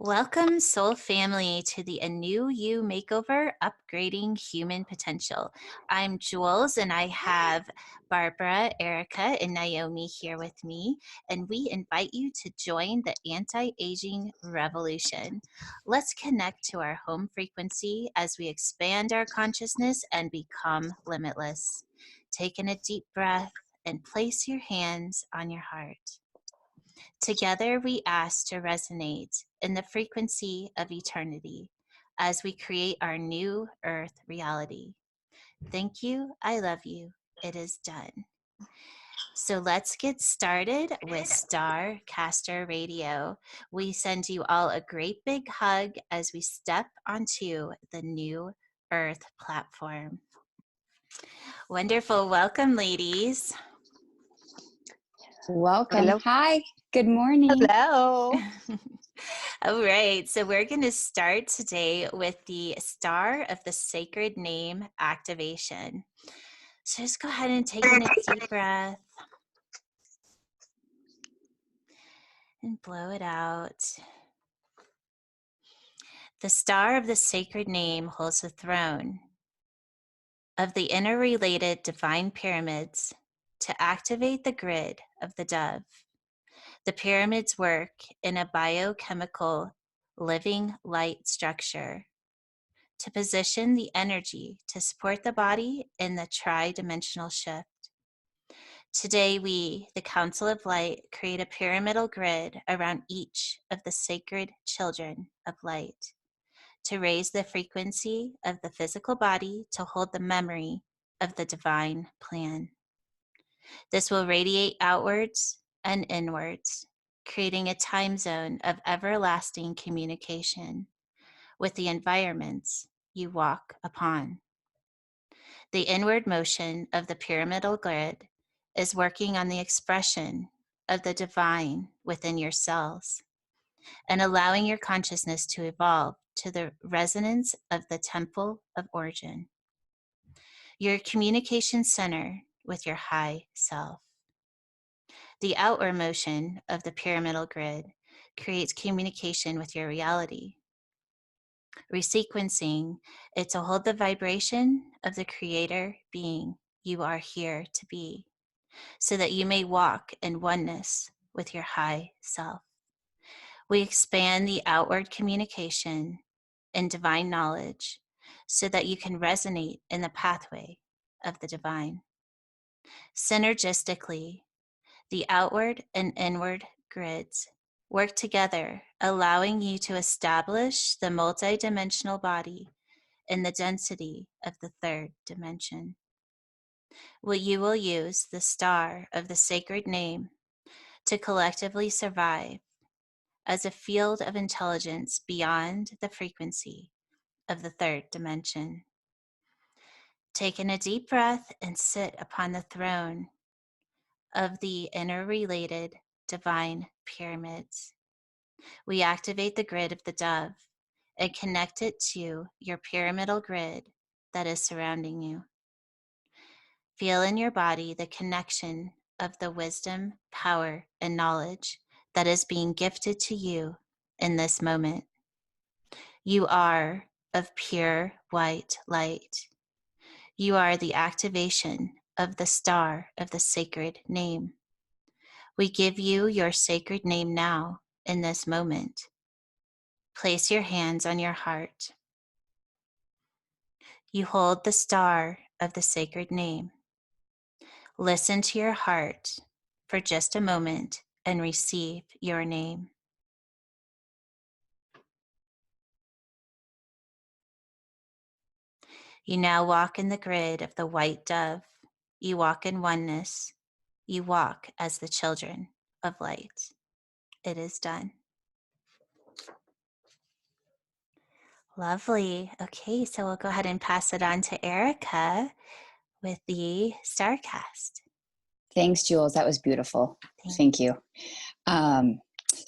Welcome, soul family, to the A New You Makeover Upgrading Human Potential. I'm Jules, and I have Barbara, Erica, and Naomi here with me, and we invite you to join the anti-aging revolution. Let's connect to our home frequency as we expand our consciousness and become limitless. Take in a deep breath and place your hands on your heart. Together, we ask to resonate in the frequency of eternity as we create our new earth reality. Thank you. I love you. It is done. So let's get started with Starcaster Radio. We send you all a great big hug as we step onto the new earth platform. Wonderful. Welcome, ladies. Welcome. Hello. Hi. Good morning. Hello. All right, so we're going to start today with the Star of the Sacred Name activation. So just go ahead and take in a deep breath and blow it out. The Star of the Sacred Name holds the throne of the interrelated divine pyramids to activate the grid of the dove. The pyramids work in a biochemical living light structure to position the energy to support the body in the tri-dimensional shift. Today, we, the Council of Light, create a pyramidal grid around each of the sacred children of light to raise the frequency of the physical body to hold the memory of the divine plan. This will radiate outwards and inwards, creating a time zone of everlasting communication with the environments you walk upon. The inward motion of the pyramidal grid is working on the expression of the divine within your cells and allowing your consciousness to evolve to the resonance of the temple of origin, your communication center with your high self. The outward motion of the pyramidal grid creates communication with your reality, resequencing it to hold the vibration of the creator being you are here to be, so that you may walk in oneness with your high self. We expand the outward communication and divine knowledge so that you can resonate in the pathway of the divine. Synergistically, the outward and inward grids work together, allowing you to establish the multidimensional body in the density of the third dimension. You will use the star of the sacred name to collectively survive as a field of intelligence beyond the frequency of the third dimension. Take in a deep breath and sit upon the throne of the interrelated divine pyramids. We activate the grid of the dove and connect it to your pyramidal grid that is surrounding you. Feel in your body the connection of the wisdom, power, and knowledge that is being gifted to you in this moment. You are of pure white light. You are the activation of the star of the sacred name. We give you your sacred name now in this moment. Place your hands on your heart. You hold the star of the sacred name. Listen to your heart for just a moment and receive your name. You now walk in the grid of the white dove. You walk in oneness. You walk as the children of light. It is done. Lovely. Okay, so we'll go ahead and pass it on to Erica with the Starcast. Thanks, Jules. That was beautiful. Thank you.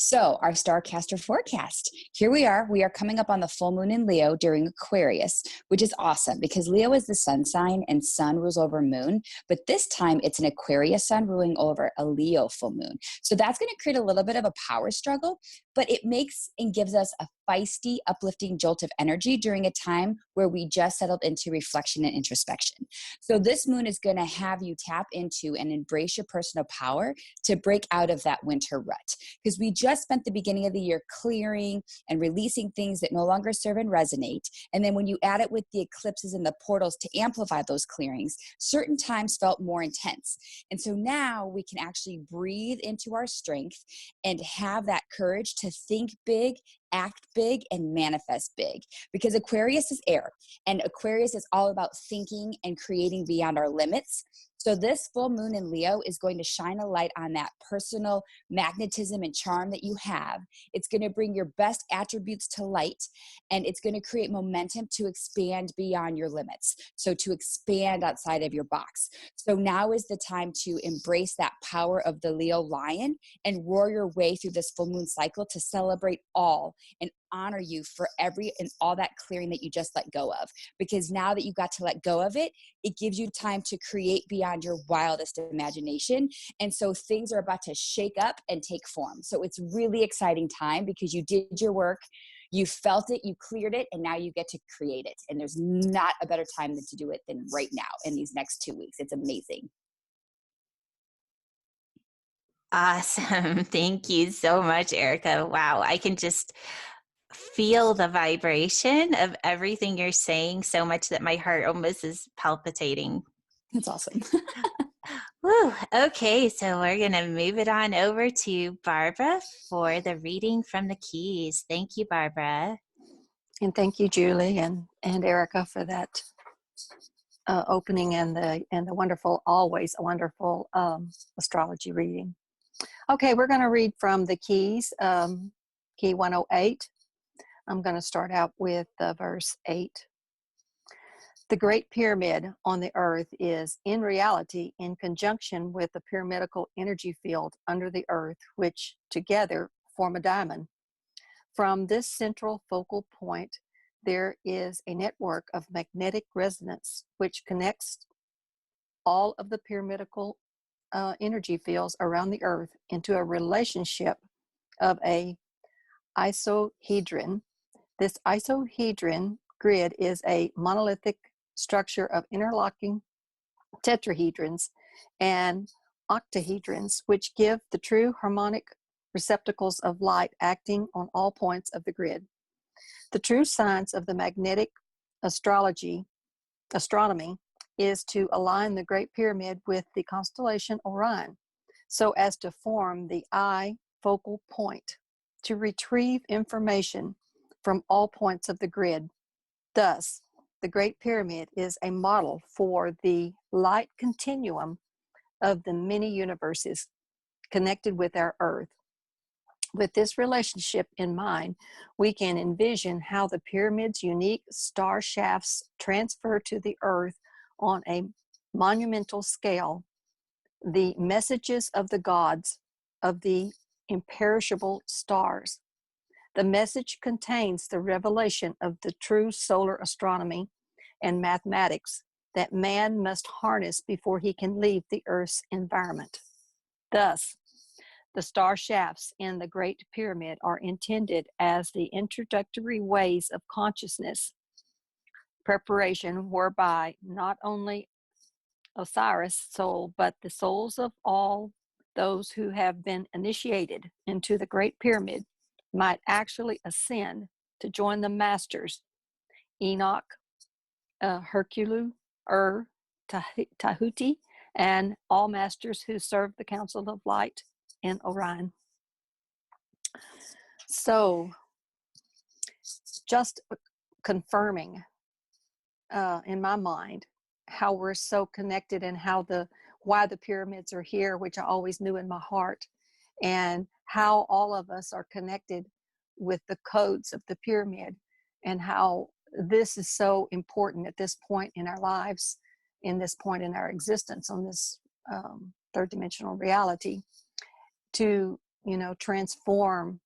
So, our Starcaster forecast. Here we are. We are coming up on the full moon in Leo during Aquarius, which is awesome because Leo is the sun sign and sun rules over moon. But this time it's an Aquarius sun ruling over a Leo full moon. So, that's going to create a little bit of a power struggle, but it makes and gives us a feisty, uplifting jolt of energy during a time where we just settled into reflection and introspection. So, this moon is going to have you tap into and embrace your personal power to break out of that winter rut because we just spent the beginning of the year clearing and releasing things that no longer serve and resonate. And then when you add it with the eclipses and the portals to amplify those clearings, certain times felt more intense. And so now we can actually breathe into our strength and have that courage to think big, act big, and manifest big. Because Aquarius is air, and Aquarius is all about thinking and creating beyond our limits. So this full moon in Leo is going to shine a light on that personal magnetism and charm that you have. It's going to bring your best attributes to light, and it's going to create momentum to expand beyond your limits. So to expand outside of your box. So now is the time to embrace that power of the Leo lion and roar your way through this full moon cycle to celebrate all and honor you for every and all that clearing that you just let go of. Because now that you got to let go of it, it gives you time to create beyond your wildest imagination. And so things are about to shake up and take form. So it's really exciting time because you did your work, you felt it, you cleared it, and now you get to create it. And there's not a better time than to do it than right now in these next 2 weeks. It's amazing. Awesome. Thank you so much, Erica. Wow. I can just feel the vibration of everything you're saying so much that my heart almost is palpitating. That's awesome. Woo. Okay, so we're going to move it on over to Barbara for the reading from the keys. Thank you, Barbara. And thank you, Julie and Erica, for that opening and the wonderful, always a wonderful astrology reading. Okay, we're going to read from the keys, key 108. I'm going to start out with verse 8. The Great Pyramid on the earth is, in reality, in conjunction with the pyramidal energy field under the earth, which together form a diamond. From this central focal point, there is a network of magnetic resonance which connects all of the pyramidal energy fields around the earth into a relationship of a isohedron. This isohedron grid is a monolithic structure of interlocking tetrahedrons and octahedrons, which give the true harmonic receptacles of light acting on all points of the grid. The true science of the magnetic astronomy is to align the Great Pyramid with the constellation Orion so as to form the eye focal point to retrieve information from all points of the grid. Thus, the Great Pyramid is a model for the light continuum of the many universes connected with our Earth. With this relationship in mind, we can envision how the pyramid's unique star shafts transfer to the Earth on a monumental scale the messages of the gods of the imperishable stars. The message contains the revelation of the true solar astronomy and mathematics that man must harness before he can leave the Earth's environment. Thus, the star shafts in the Great Pyramid are intended as the introductory ways of consciousness preparation whereby not only Osiris' soul, but the souls of all those who have been initiated into the Great Pyramid might actually ascend to join the masters, Enoch, Hercule, Tahuti, and all masters who serve the Council of Light in Orion. So, just confirming in my mind how we're so connected and why the pyramids are here, which I always knew in my heart, and how all of us are connected with the codes of the pyramid, and how this is so important at this point in our lives, in this point in our existence on this third dimensional reality, to transform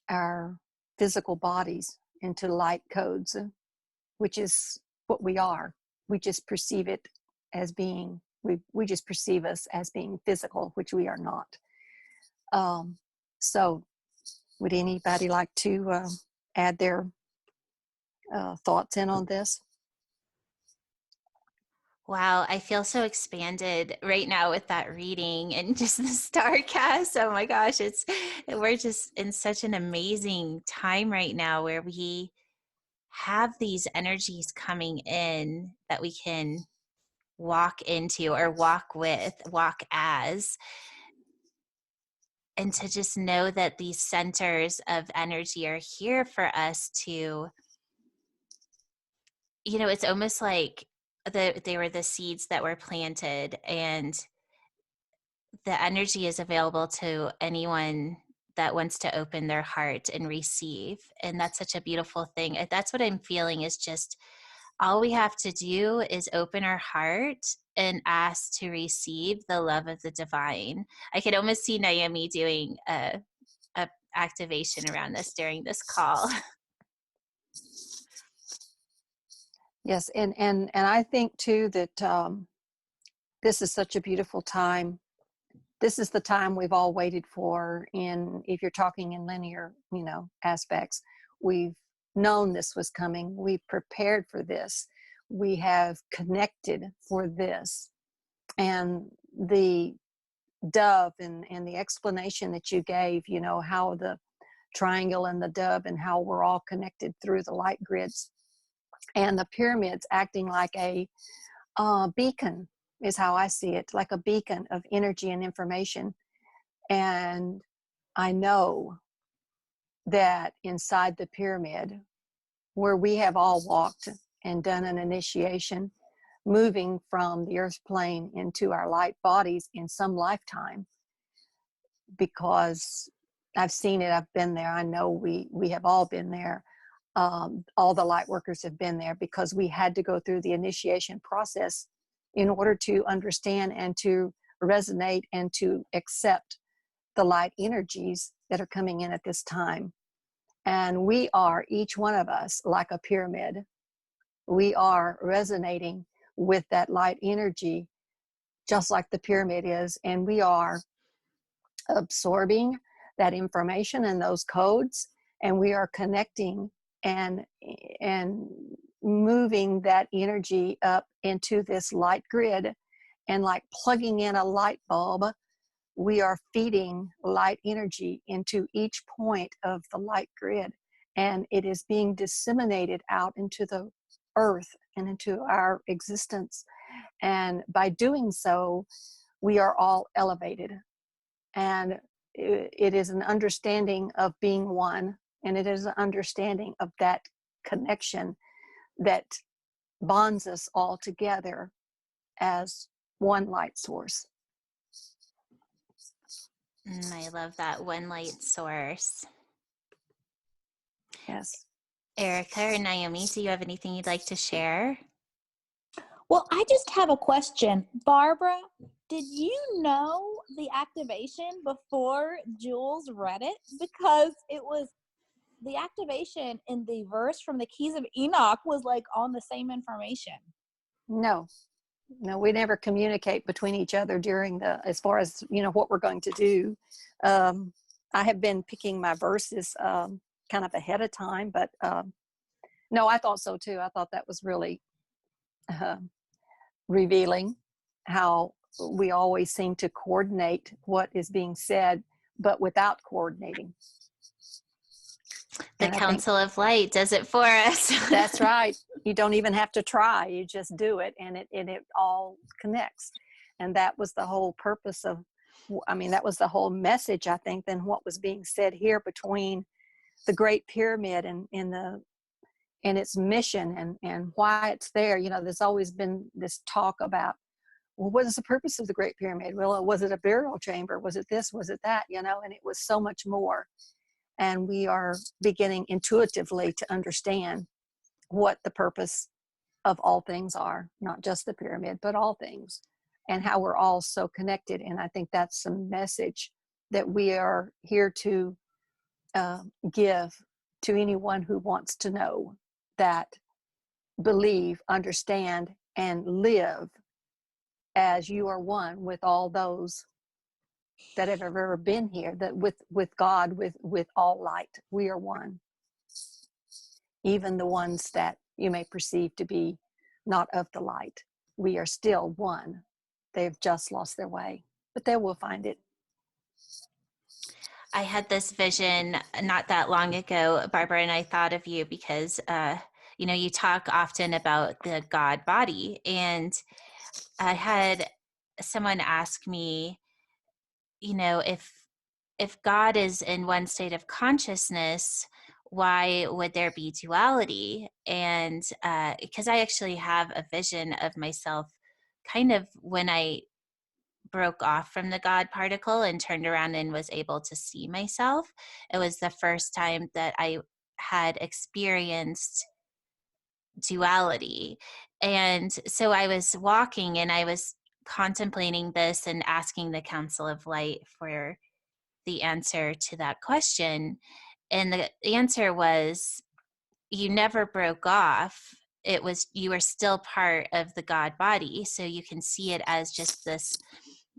our physical bodies into light codes, which is what we are. We just perceive it as being, we just perceive us as being physical, which we are not. So would anybody like to add their thoughts in on this? Wow, I feel so expanded right now with that reading and just the star cast. Oh my gosh, we're just in such an amazing time right now where we have these energies coming in that we can walk into or walk with, walk as, and to just know that these centers of energy are here for us to, it's almost like they were the seeds that were planted, and the energy is available to anyone that wants to open their heart and receive. And that's such a beautiful thing. That's what I'm feeling, is just all we have to do is open our heart and ask to receive the love of the divine. I could almost see Naomi doing a activation around this during this call. Yes, and I think too that this is such a beautiful time. This is the time we've all waited for. If you're talking in linear, aspects, we've known this was coming. We prepared for this. We have connected for this. And the dove and the explanation that you gave, how the triangle and the dove and how we're all connected through the light grids, and the pyramids acting like a beacon is how I see it, like a beacon of energy and information. And I know that inside the pyramid, where we have all walked and done an initiation, moving from the earth plane into our light bodies in some lifetime, because I've seen it, I've been there, I know we have all been there. All the light workers have been there, because we had to go through the initiation process in order to understand and to resonate and to accept the light energies that are coming in at this time. And we are, each one of us, like a pyramid. We are resonating with that light energy, just like the pyramid is, and we are absorbing that information and those codes, and we are connecting and moving that energy up into this light grid. And like plugging in a light bulb, we are feeding light energy into each point of the light grid, and it is being disseminated out into the earth and into our existence. And by doing so, we are all elevated. And it is an understanding of being one, and it is an understanding of that connection that bonds us all together as one light source. I love that, one light source. Yes. Erica or Naomi, do you have anything you'd like to share? Well, I just have a question. Barbara, did you know the activation before Jules read it? Because it was the activation in the verse from the Keys of Enoch was like on the same information. No, we never communicate between each other during as far as, what we're going to do. I have been picking my verses kind of ahead of time, but no, I thought so too. I thought that was really revealing, how we always seem to coordinate what is being said, but without coordinating. The Council of Light does it for us. That's right. You don't even have to try. You just do it, and it all connects. And that was the whole purpose of, that was the whole message, I think, than what was being said here between the Great Pyramid and its mission and why it's there. There's always been this talk about, well, what is the purpose of the Great Pyramid? Well, was it a burial chamber? Was it this? Was it that? And it was so much more. And we are beginning intuitively to understand what the purpose of all things are, not just the pyramid, but all things, and how we're all so connected. And I think that's the message that we are here to give to anyone who wants to know, that believe, understand, and live as you are one with all those that have ever been here, that with God, with all light, we are one. Even the ones that you may perceive to be not of the light, we are still one. They've just lost their way, but they will find it. I had this vision not that long ago, Barbara, and I thought of you because, you talk often about the God body. And I had someone ask me, if God is in one state of consciousness, why would there be duality? And because I actually have a vision of myself kind of when I broke off from the God particle and turned around and was able to see myself. It was the first time that I had experienced duality. And so I was walking and I was contemplating this and asking the Council of Light for the answer to that question. And the answer was, you never broke off. It was, you were still part of the God body. So you can see it as just this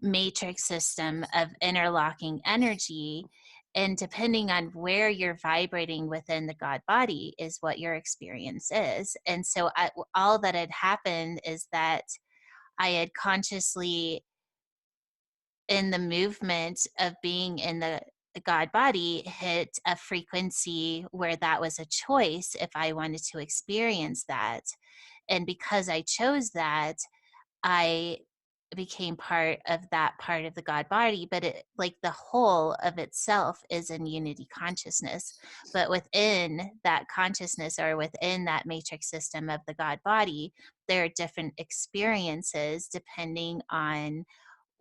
matrix system of interlocking energy. And depending on where you're vibrating within the God body is what your experience is. And so all that had happened is that I had consciously, in the movement of being in the God body, hit a frequency where that was a choice if I wanted to experience that. And because I chose that, I became part of that part of the God body, but it, like the whole of itself, is in unity consciousness. But within that consciousness, or within that matrix system of the God body, there are different experiences depending on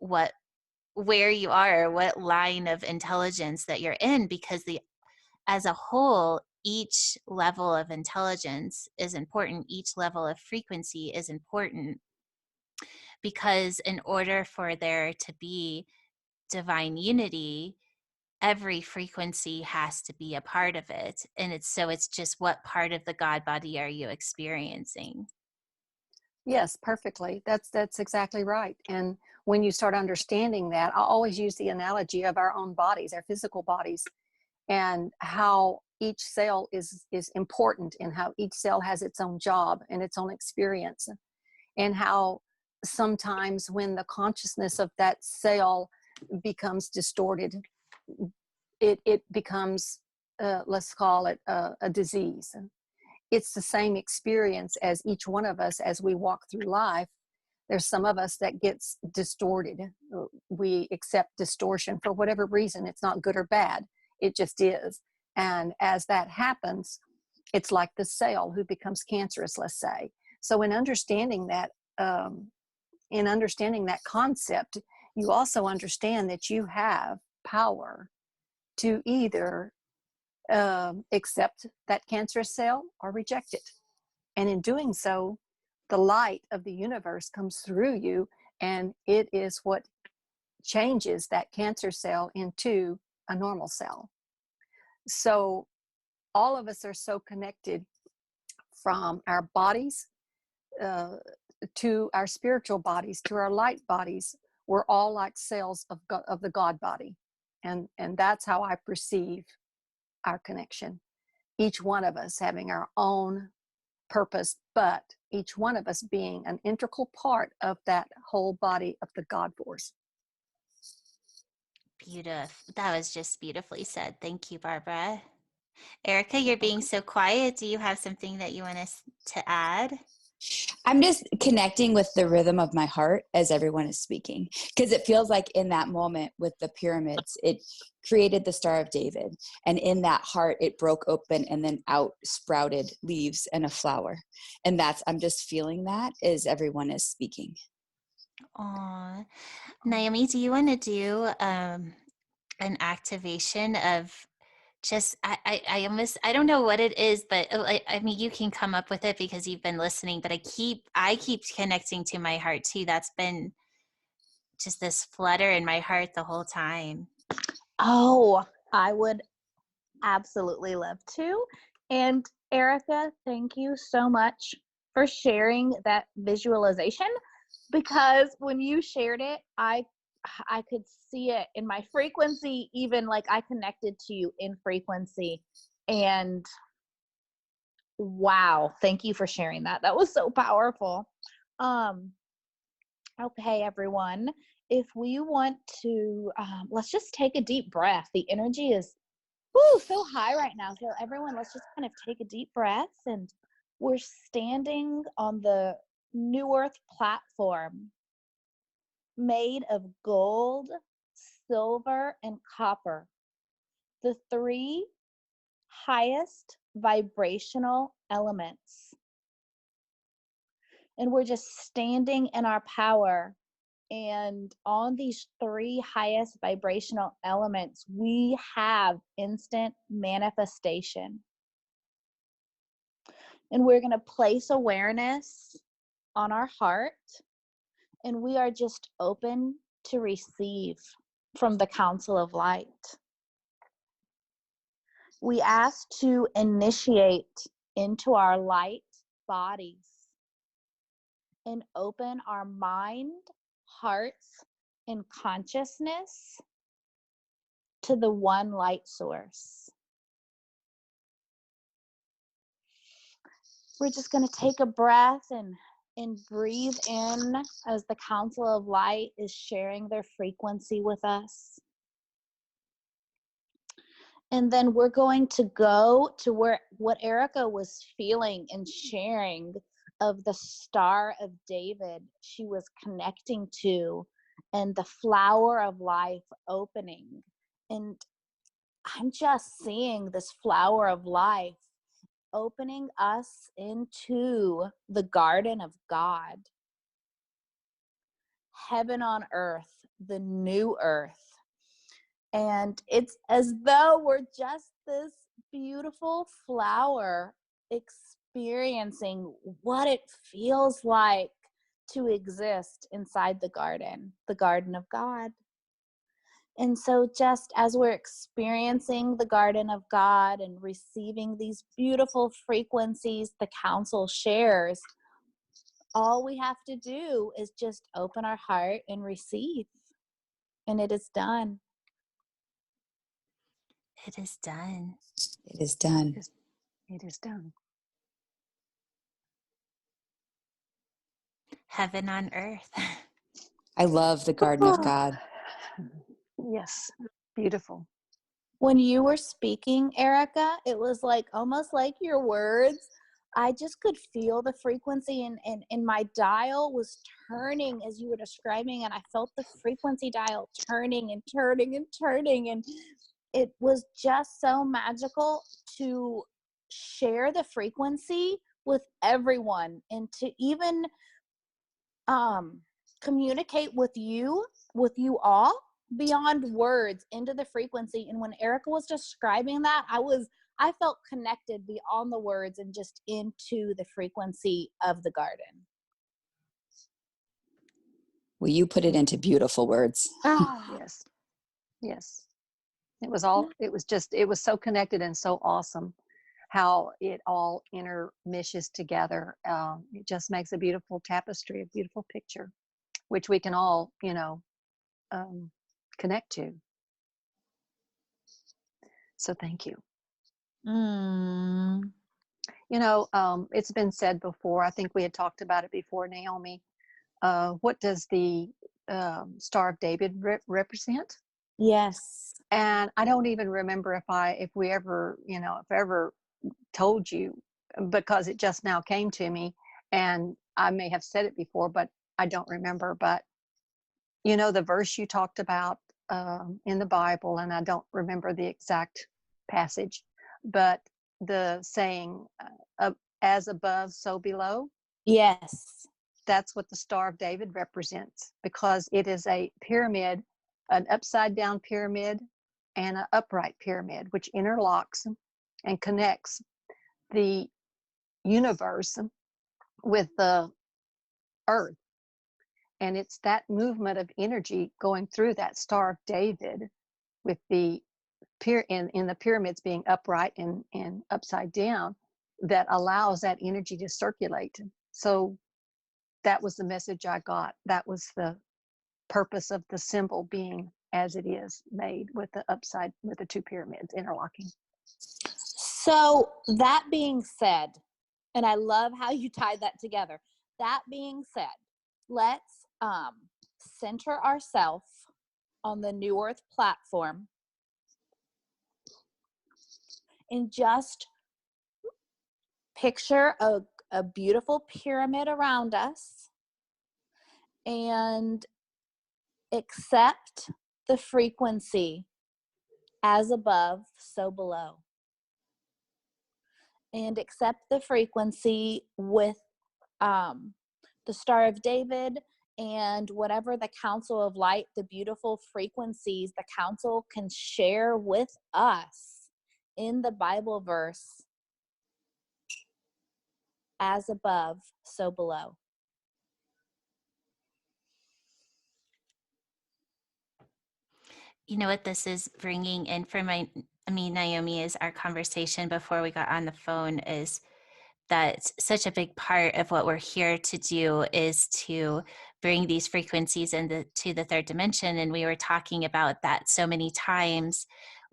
where you are, what line of intelligence that you're in, because as a whole, each level of intelligence is important. Each level of frequency is important, because in order for there to be divine unity, every frequency has to be a part of it. And it's just, what part of the God body are you experiencing? Yes, perfectly. That's exactly right. And when you start understanding that, I always use the analogy of our own bodies, our physical bodies, and how each cell is important, and how each cell has its own job and its own experience, and how sometimes when the consciousness of that cell becomes distorted, it becomes, let's call it a disease. It's the same experience as each one of us as we walk through life. There's some of us that gets distorted. We accept distortion for whatever reason. It's not good or bad. It just is. And as that happens, it's like the cell who becomes cancerous, let's say. So in understanding that concept, you also understand that you have power to either accept that cancerous cell or reject it. And in doing so, the light of the universe comes through you, and it is what changes that cancer cell into a normal cell. So all of us are so connected, from our bodies to our spiritual bodies, to our light bodies. We're all like cells of the God body. And that's how I perceive our connection. Each one of us having our own purpose, but each one of us being an integral part of that whole body of the God force. Beautiful. That was just beautifully said. Thank you, Barbara. Erica, you're being so quiet. Do you have something that you want us to add? I'm just connecting with the rhythm of my heart as everyone is speaking, because it feels like in that moment with the pyramids, it created the Star of David. And in that heart, it broke open and then out sprouted leaves and a flower. And I'm just feeling that as everyone is speaking. Aw. Naomi, do you want to do an activation of just, I almost, I don't know what it is, but I mean, you can come up with it because you've been listening, but I keep connecting to my heart too. That's been just this flutter in my heart the whole time. Oh, I would absolutely love to. And Erica, thank you so much for sharing that visualization, because when you shared it, I could see it in my frequency, even like I connected to you in frequency. And wow, thank you for sharing that. That was so powerful. Um okay, everyone, if we want to let's just take a deep breath. The energy is so high right now. So everyone, let's just kind of take a deep breath, and we're standing on the New Earth platform made of gold, silver, and copper, the three highest vibrational elements. And we're just standing in our power. And on these three highest vibrational elements, we have instant manifestation. And we're going to place awareness on our heart, and we are just open to receive from the Council of Light. We ask to initiate into our light bodies and open our mind, hearts, and consciousness to the one light source. We're just going to take a breath and breathe in as the Council of Light is sharing their frequency with us. And then we're going to go to what Erica was feeling and sharing of the Star of David she was connecting to, and the flower of life opening. And I'm just seeing this flower of life opening us into the garden of God. Heaven on earth, the new earth. And it's as though we're just this beautiful flower experiencing what it feels like to exist inside the garden of God. And so just as we're experiencing the garden of God and receiving these beautiful frequencies the council shares, all we have to do is just open our heart and receive. And it is done. It is done. It is done. It is done. Heaven on earth. I love the garden of God. Yes, beautiful. When you were speaking, Erica, it was like almost like your words. I just could feel the frequency, and my dial was turning as you were describing, and I felt the frequency dial turning and turning and turning. And it was just so magical to share the frequency with everyone, and to even communicate with you all beyond words into the frequency. And when Erica was describing that, I felt connected beyond the words and just into the frequency of the garden. Well, you put it into beautiful words. Yes. Yes. It was so connected and so awesome how it all intermeshes together. It just makes a beautiful tapestry, a beautiful picture, which we can all, connect to. So thank you. It's been said before, I think we had talked about it before, Naomi. What does the Star of David represent? Yes. And I don't even remember if we ever, if I ever told you, because it just now came to me, and I may have said it before, but I don't remember. But the verse you talked about in the Bible, and I don't remember the exact passage, but the saying, as above, so below. Yes. That's what the Star of David represents, because it is a pyramid, an upside down pyramid and an upright pyramid, which interlocks and connects the universe with the earth. And it's that movement of energy going through that Star of David with the in the pyramids being upright and upside down, that allows that energy to circulate. So that was the message I got. That was the purpose of the symbol being as it is made, with the two pyramids interlocking. So that being said, and I love how you tied that together. That being said, let's center ourselves on the New Earth platform and just picture a beautiful pyramid around us and accept the frequency as above, so below. And accept the frequency with the Star of David and whatever the Council of Light, the beautiful frequencies the Council can share with us in the Bible verse, as above, so below. You know what this is bringing in for Naomi, is our conversation before we got on the phone, is that such a big part of what we're here to do is to bring these frequencies to the third dimension. And we were talking about that so many times.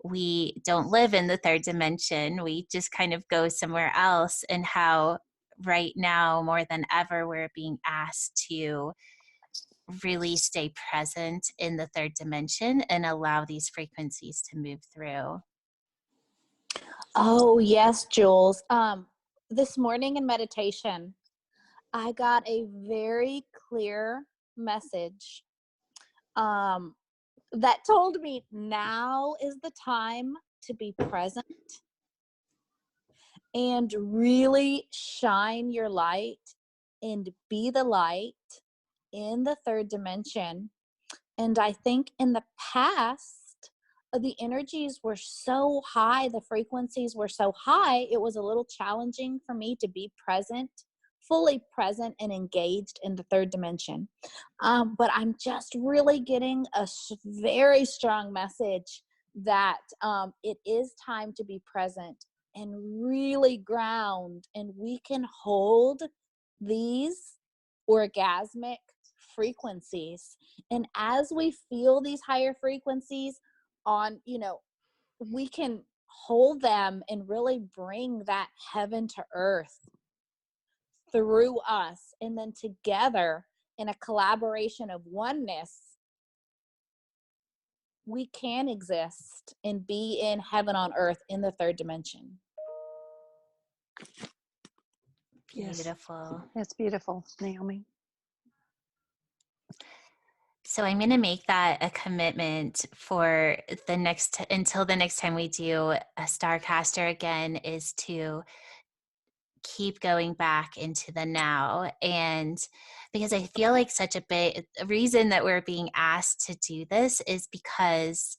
We don't live in the third dimension. We just kind of go somewhere else, and how right now, more than ever, we're being asked to really stay present in the third dimension and allow these frequencies to move through. Oh, yes, Jules. This morning in meditation, I got a very clear message that told me now is the time to be present and really shine your light and be the light in the third dimension. And I think in the past, the energies were so high, the frequencies were so high, it was a little challenging for me to be present, fully present and engaged in the third dimension. But I'm just really getting a very strong message that it is time to be present and really ground, and we can hold these orgasmic frequencies. And as we feel these higher frequencies on, we can hold them and really bring that heaven to earth through us. And then together, in a collaboration of oneness, we can exist and be in heaven on earth in the third dimension. Beautiful. Yes. That's beautiful, Naomi. So I'm going to make that a commitment for until the next time we do a Starcaster again, is to keep going back into the now. And because I feel like such a reason that we're being asked to do this is because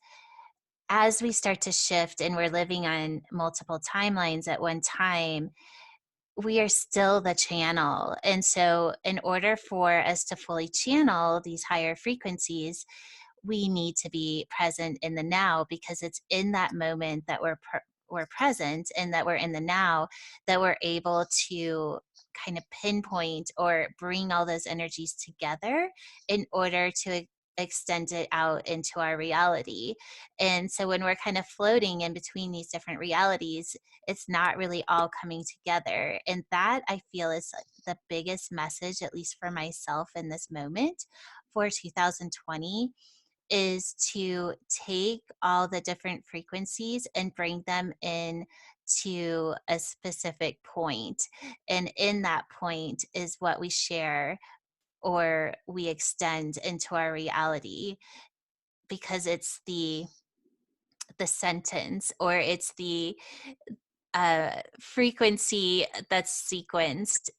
as we start to shift and we're living on multiple timelines at one time, we are still the channel. And so in order for us to fully channel these higher frequencies, we need to be present in the now, because it's in that moment that we're present and that we're in the now, that we're able to kind of pinpoint or bring all those energies together in order to extend it out into our reality. And so when we're kind of floating in between these different realities, it's not really all coming together. And that, I feel, is the biggest message, at least for myself in this moment for 2020, is to take all the different frequencies and bring them in to a specific point. And in that point is what we share or we extend into our reality, because it's the sentence, or it's the frequency that's sequenced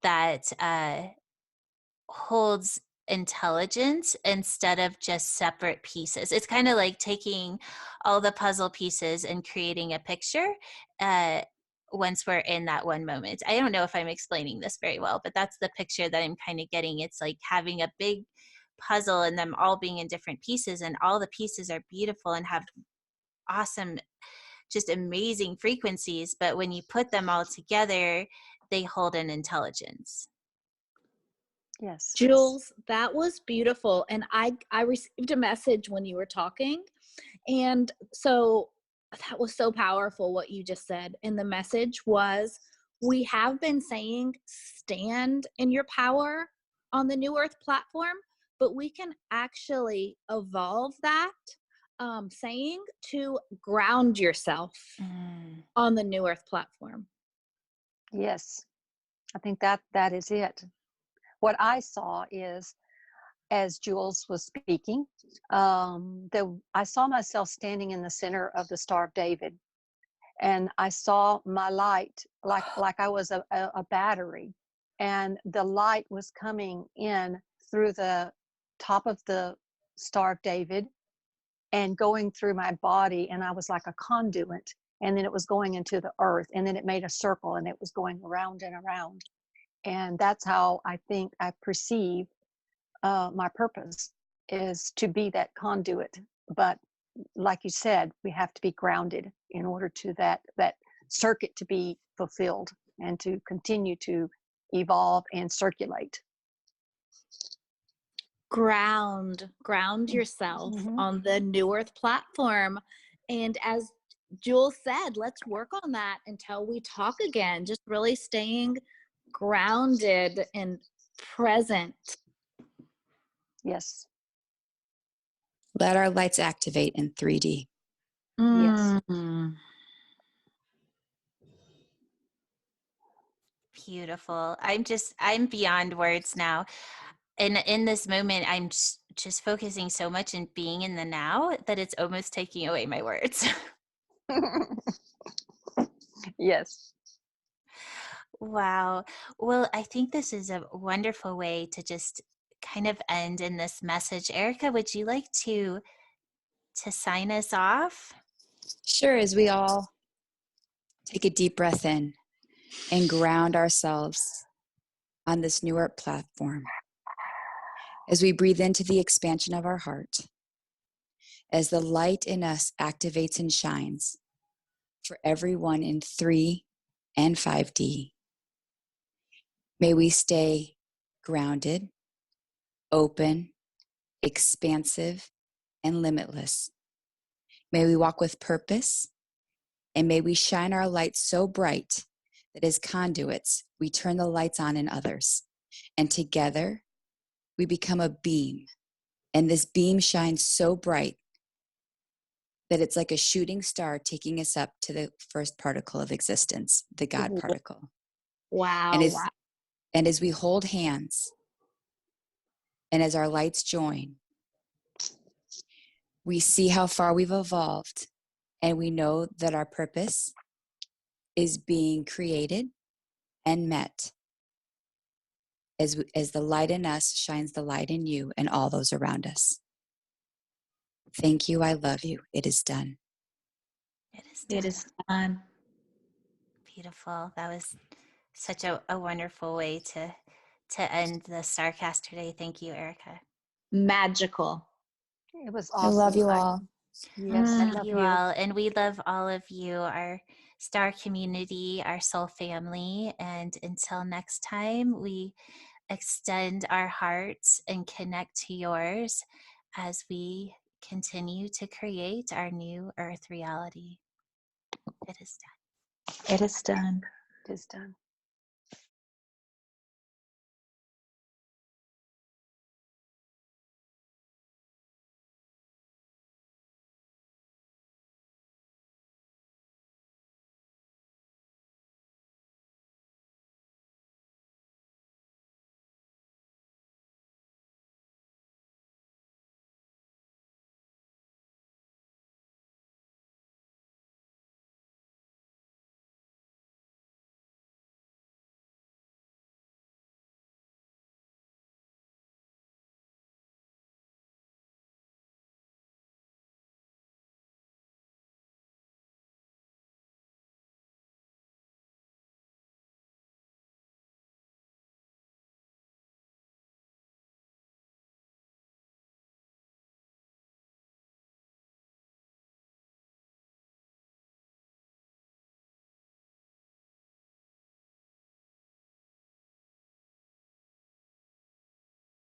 that holds intelligence instead of just separate pieces. It's kind of like taking all the puzzle pieces and creating a picture once we're in that one moment. I don't know if I'm explaining this very well, but that's the picture that I'm kind of getting. It's like having a big puzzle and them all being in different pieces, and all the pieces are beautiful and have awesome, just amazing frequencies, but when you put them all together, they hold an intelligence. Yes. Jules, that was beautiful. And I received a message when you were talking. And so that was so powerful what you just said. And the message was, we have been saying stand in your power on the New Earth platform, but we can actually evolve that saying to ground yourself on the New Earth platform. Yes. I think that is it. What I saw is, as Jules was speaking, I saw myself standing in the center of the Star of David, and I saw my light like I was a battery, and the light was coming in through the top of the Star of David and going through my body, and I was like a conduit, and then it was going into the earth, and then it made a circle, and it was going around and around. And that's how I think I perceive my purpose, is to be that conduit. But like you said, we have to be grounded in order to that circuit to be fulfilled and to continue to evolve and circulate. Ground yourself on the New Earth platform. And as Jules said, let's work on that until we talk again. Just really staying grounded and present. Yes. Let our lights activate in 3D. Yes. Beautiful. I'm beyond words now. And in this moment, I'm just focusing so much and being in the now that it's almost taking away my words. Yes. Wow. Well, I think this is a wonderful way to just kind of end in this message. Erica, would you like to sign us off? Sure, as we all take a deep breath in and ground ourselves on this New Earth platform. As we breathe into the expansion of our heart, as the light in us activates and shines for everyone in 3 and 5D, may we stay grounded, open, expansive, and limitless. May we walk with purpose, and may we shine our light so bright that as conduits, we turn the lights on in others. And together, we become a beam. And this beam shines so bright that it's like a shooting star taking us up to the first particle of existence, the God particle. Wow. And as we hold hands, and as our lights join, we see how far we've evolved, and we know that our purpose is being created and met as the light in us shines the light in you and all those around us. Thank you. I love you. It is done. It is done. It is done. Beautiful. That was such a wonderful way to end the Starcast today. Thank you, Erica. Magical. It was awesome. I love you all. Yes, I Love love you all. And we love all of you, our star community, our soul family. And until next time, we extend our hearts and connect to yours as we continue to create our new Earth reality. It is done. It is done. It is done.